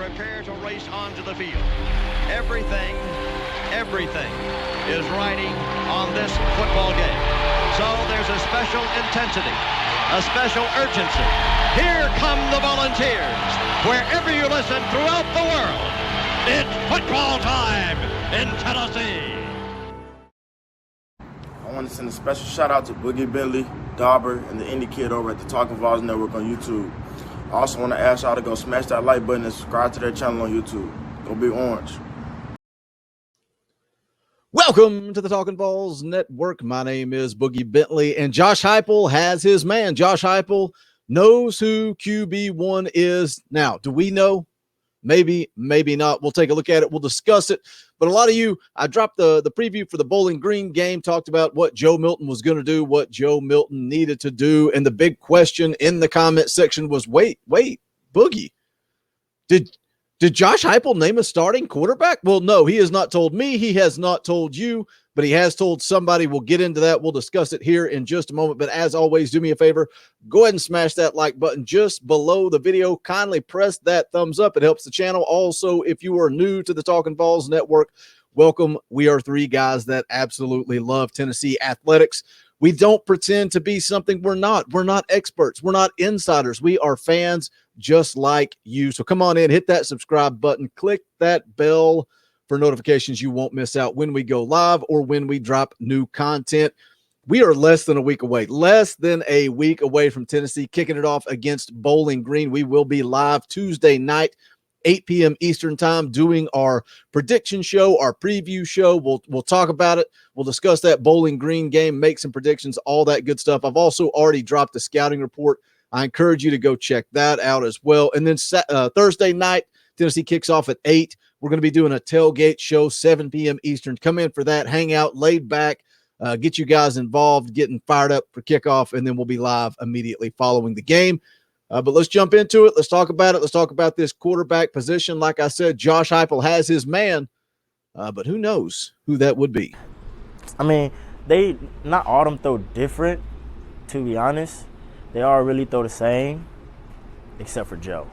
prepare to race onto the field. Everything is riding on this football game. So there's a special intensity, a special urgency. Here come the Volunteers. Wherever you listen throughout the world, it's football time in Tennessee. I want to send a special shout out to Boogie Bentley, Dauber, and the indie kid over at the Talkin VAWLS Network on YouTube. I also want to ask y'all to go smash that like button and subscribe to their channel on YouTube. Go Big Orange. Welcome to the Talkin VAWLS Network. My name is Boogie Bentley, and Josh Heupel has his man. Josh Heupel knows who QB1 is. Now, do we know? Maybe, maybe not. We'll take a look at it. We'll discuss it. But a lot of you, I dropped the preview for the Bowling Green game, talked about what Joe Milton was going to do, what Joe Milton needed to do. And the big question in the comment section was, wait, Boogie, did Josh Heupel name a starting quarterback? Well, no, he has not told me. He has not told you, but he has told somebody. We'll get into that. We'll discuss it here in just a moment. But as always, do me a favor. Go ahead and smash that like button just below the video. Kindly press that thumbs up. It helps the channel. Also, if you are new to the Talkin VAWLS Network, welcome. We are three guys that absolutely love Tennessee athletics. We don't pretend to be something we're not. We're not experts. We're not insiders. We are fans just like you. So come on in, hit that subscribe button, click that bell for notifications. You won't miss out when we go live or when we drop new content. We are less than a week away from Tennessee kicking it off against Bowling Green. We will be live Tuesday night, 8 p.m. Eastern time, doing our prediction show, our preview show. We'll talk about it. We'll discuss that Bowling Green game, make some predictions, all that good stuff. I've also already dropped the scouting report. I encourage you to go check that out as well. And then Thursday night, Tennessee kicks off at 8. We're going to be doing a tailgate show, 7 p.m. Eastern. Come in for that, hang out, laid back, get you guys involved, getting fired up for kickoff, and then we'll be live immediately following the game. But let's jump into it. Let's talk about it. Let's talk about this quarterback position. Like I said, Josh Heupel has his man, but who knows who that would be? I mean, they not all of them throw different, to be honest. They all really throw the same, except for Joe.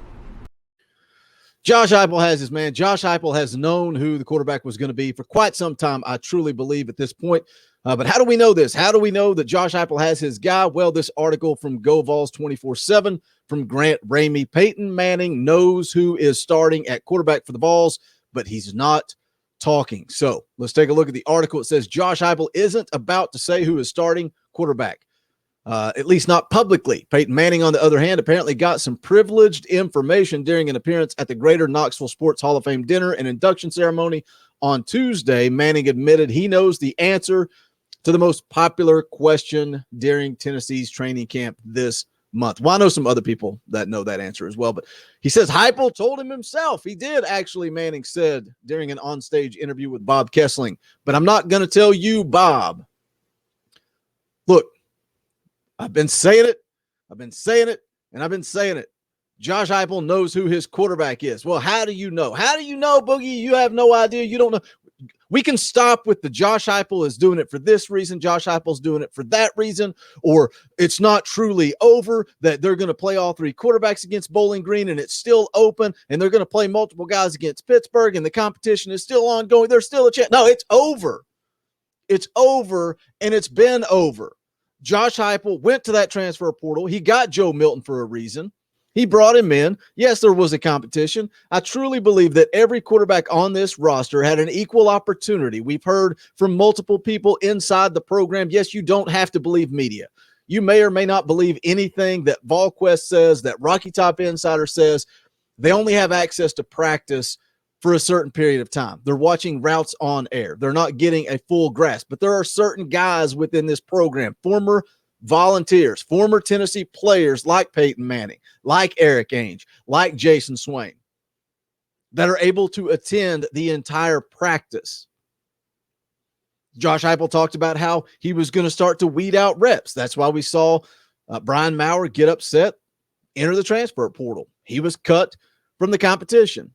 Josh Heupel has his man. Josh Heupel has known who the quarterback was going to be for quite some time, I truly believe at this point. But how do we know this? How do we know that Josh Heupel has his guy? Well, this article from GoVols 24/7 from Grant Ramey. Peyton Manning knows who is starting at quarterback for the Vols, but he's not talking. So let's take a look at the article. It says Josh Heupel isn't about to say who is starting quarterback. At least not publicly. Peyton Manning, on the other hand, apparently got some privileged information during an appearance at the Greater Knoxville Sports Hall of Fame dinner and induction ceremony on Tuesday. Manning admitted he knows the answer to the most popular question during Tennessee's training camp this month. Well, I know some other people that know that answer as well, but he says Heupel told him himself. He did actually, Manning said during an onstage interview with Bob Kessling, but I'm not going to tell you, Bob. Look, I've been saying it, and I've been saying it. Josh Heupel knows who his quarterback is. Well, how do you know? How do you know, Boogie? You have no idea. You don't know. We can stop with the Josh Heupel is doing it for this reason, Josh Heupel's doing it for that reason, or it's not truly over, that they're going to play all three quarterbacks against Bowling Green and it's still open, and they're going to play multiple guys against Pittsburgh and the competition is still ongoing. There's still a chance. No, it's over. It's over, and it's been over. Josh Heupel went to that transfer portal. He got Joe Milton for a reason. He brought him in. Yes, there was a competition. I truly believe that every quarterback on this roster had an equal opportunity. We've heard from multiple people inside the program. Yes, you don't have to believe media. You may or may not believe anything that VolQuest says, that Rocky Top Insider says. They only have access to practice for a certain period of time. They're watching routes on air. They're not getting a full grasp, but there are certain guys within this program, former Volunteers, former Tennessee players like Peyton Manning, like Eric Ainge, like Jason Swain, that are able to attend the entire practice. Josh Heupel talked about how he was going to start to weed out reps. That's why we saw Brian Maurer get upset, enter the transfer portal. He was cut from the competition.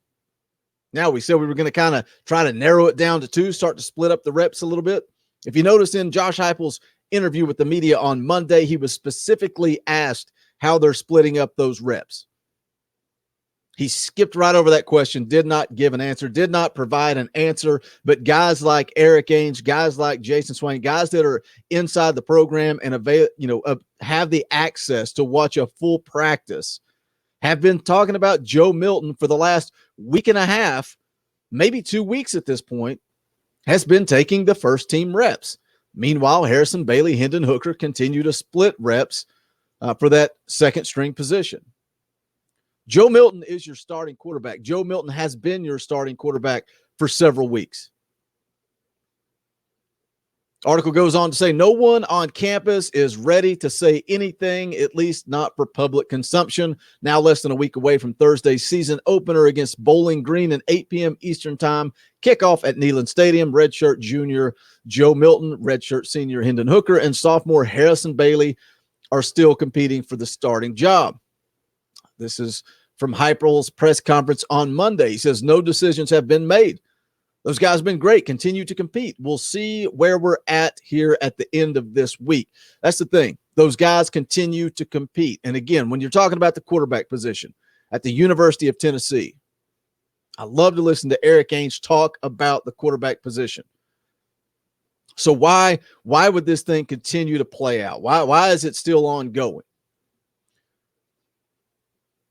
Now, we said we were going to kind of try to narrow it down to 2, start to split up the reps a little bit. If you notice in Josh Heupel's interview with the media on Monday, he was specifically asked how they're splitting up those reps. He skipped right over that question, did not give an answer, did not provide an answer. But guys like Eric Ainge, guys like Jason Swain, guys that are inside the program and have the access to watch a full practice, have been talking about Joe Milton for the last week and a half, maybe 2 weeks at this point, has been taking the first team reps. Meanwhile, Harrison Bailey, Hendon Hooker continue to split reps for that second string position. Joe Milton is your starting quarterback. Joe Milton has been your starting quarterback for several weeks. Article goes on to say no one on campus is ready to say anything, at least not for public consumption. Now less than a week away from Thursday's season opener against Bowling Green at 8 p.m. Eastern time. Kickoff at Neyland Stadium. Redshirt junior Joe Milton, redshirt senior Hendon Hooker, and sophomore Harrison Bailey are still competing for the starting job. This is from Heupel's press conference on Monday. He says no decisions have been made. Those guys have been great. Continue to compete. We'll see where we're at here at the end of this week. That's the thing. Those guys continue to compete. And again, when you're talking about the quarterback position at the University of Tennessee, I love to listen to Eric Ainge talk about the quarterback position. So why would this thing continue to play out? Why is it still ongoing?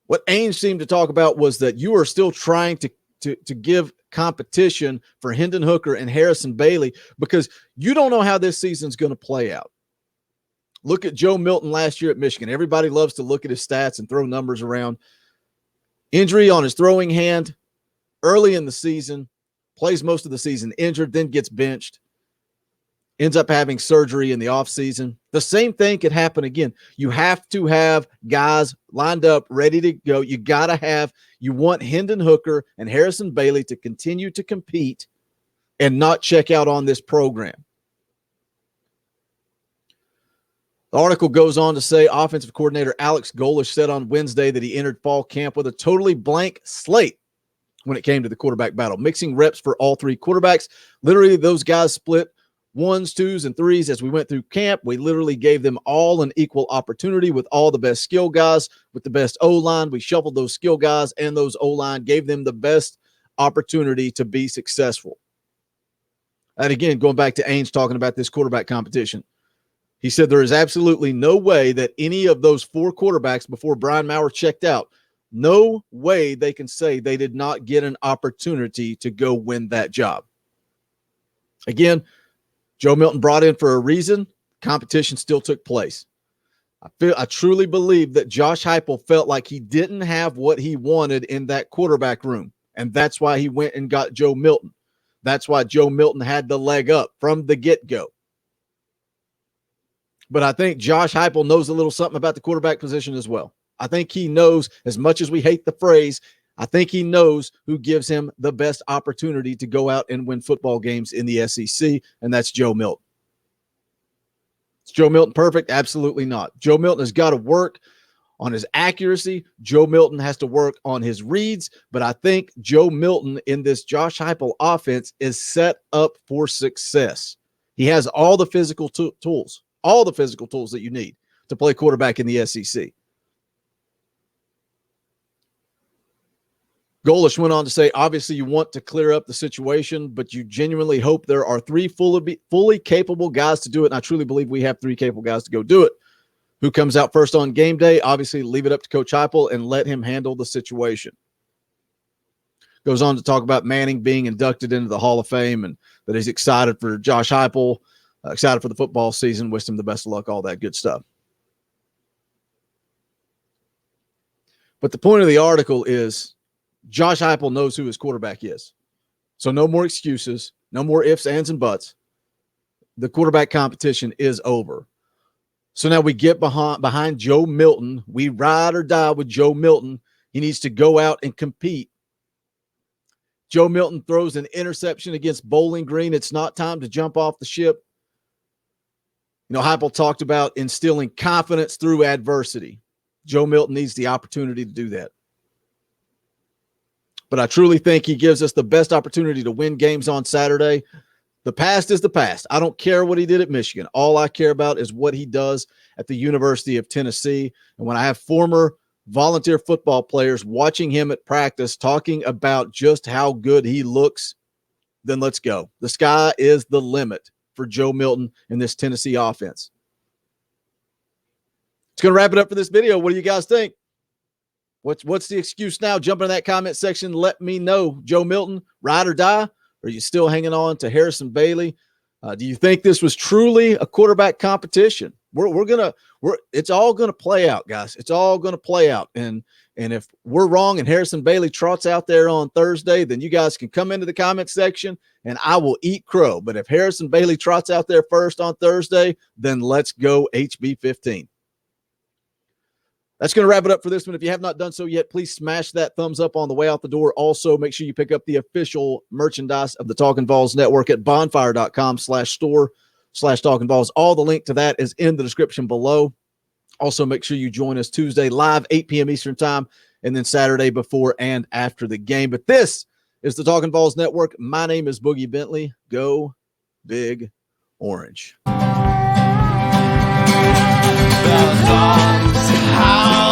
What Ainge seemed to talk about was that you are still trying to give competition for Hendon Hooker and Harrison Bailey because you don't know how this season's going to play out. Look at Joe Milton last year at Michigan. Everybody loves to look at his stats and throw numbers around. Injury on his throwing hand early in the season, plays most of the season injured, then gets benched. Ends up having surgery in the offseason. The same thing could happen again. You have to have guys lined up, ready to go. You want Hendon Hooker and Harrison Bailey to continue to compete and not check out on this program. The article goes on to say offensive coordinator Alex Golesh said on Wednesday that he entered fall camp with a totally blank slate when it came to the quarterback battle, mixing reps for all three quarterbacks. Literally, those guys split ones, twos, and threes as we went through camp. We literally gave them all an equal opportunity with all the best skill guys, with the best O-line. We shuffled those skill guys and those O-line, gave them the best opportunity to be successful. And again, going back to Ainge talking about this quarterback competition, he said there is absolutely no way that any of those four quarterbacks before Brian Maurer checked out, no way they can say they did not get an opportunity to go win that job. Again, Joe Milton brought in for a reason. Competition still took place. I truly believe that Josh Heupel felt like he didn't have what he wanted in that quarterback room, and that's why he went and got Joe Milton. That's why Joe Milton had the leg up from the get-go. But I think Josh Heupel knows a little something about the quarterback position as well. I think he knows, as much as we hate the phrase, I think he knows who gives him the best opportunity to go out and win football games in the SEC, and that's Joe Milton. Is Joe Milton perfect? Absolutely not. Joe Milton has got to work on his accuracy. Joe Milton has to work on his reads, but I think Joe Milton in this Josh Heupel offense is set up for success. He has all the physical tools that you need to play quarterback in the SEC. Golesh went on to say, obviously you want to clear up the situation, but you genuinely hope there are three fully capable guys to do it. And I truly believe we have three capable guys to go do it. Who comes out first on game day? Obviously leave it up to Coach Heupel and let him handle the situation. Goes on to talk about Manning being inducted into the Hall of Fame and that he's excited for Josh Heupel, excited for the football season, wish him the best of luck, all that good stuff. But the point of the article is Josh Heupel knows who his quarterback is. So no more excuses, no more ifs, ands, and buts. The quarterback competition is over. So now we get behind Joe Milton. We ride or die with Joe Milton. He needs to go out and compete. Joe Milton throws an interception against Bowling Green. It's not time to jump off the ship. You know, Heupel talked about instilling confidence through adversity. Joe Milton needs the opportunity to do that. But I truly think he gives us the best opportunity to win games on Saturday. The past is the past. I don't care what he did at Michigan. All I care about is what he does at the University of Tennessee. And when I have former volunteer football players watching him at practice, talking about just how good he looks, then let's go. The sky is the limit for Joe Milton in this Tennessee offense. It's going to wrap it up for this video. What do you guys think? What's the excuse now? Jump in that comment section. Let me know. Joe Milton, ride or die? Or are you still hanging on to Harrison Bailey? Do you think this was truly a quarterback competition? It's all gonna play out, guys. It's all gonna play out. And if we're wrong and Harrison Bailey trots out there on Thursday, then you guys can come into the comment section and I will eat crow. But if Harrison Bailey trots out there first on Thursday, then let's go HB15. That's going to wrap it up for this one. If you have not done so yet, please smash that thumbs up on the way out the door. Also, make sure you pick up the official merchandise of the Talkin' VAWLS Network at bonfire.com/store/Talkin' VAWLS. All the link to that is in the description below. Also, make sure you join us Tuesday live, 8 p.m. Eastern time, and then Saturday before and after the game. But this is the Talkin' VAWLS Network. My name is Boogie Bentley. Go Big Orange. The dogs howl.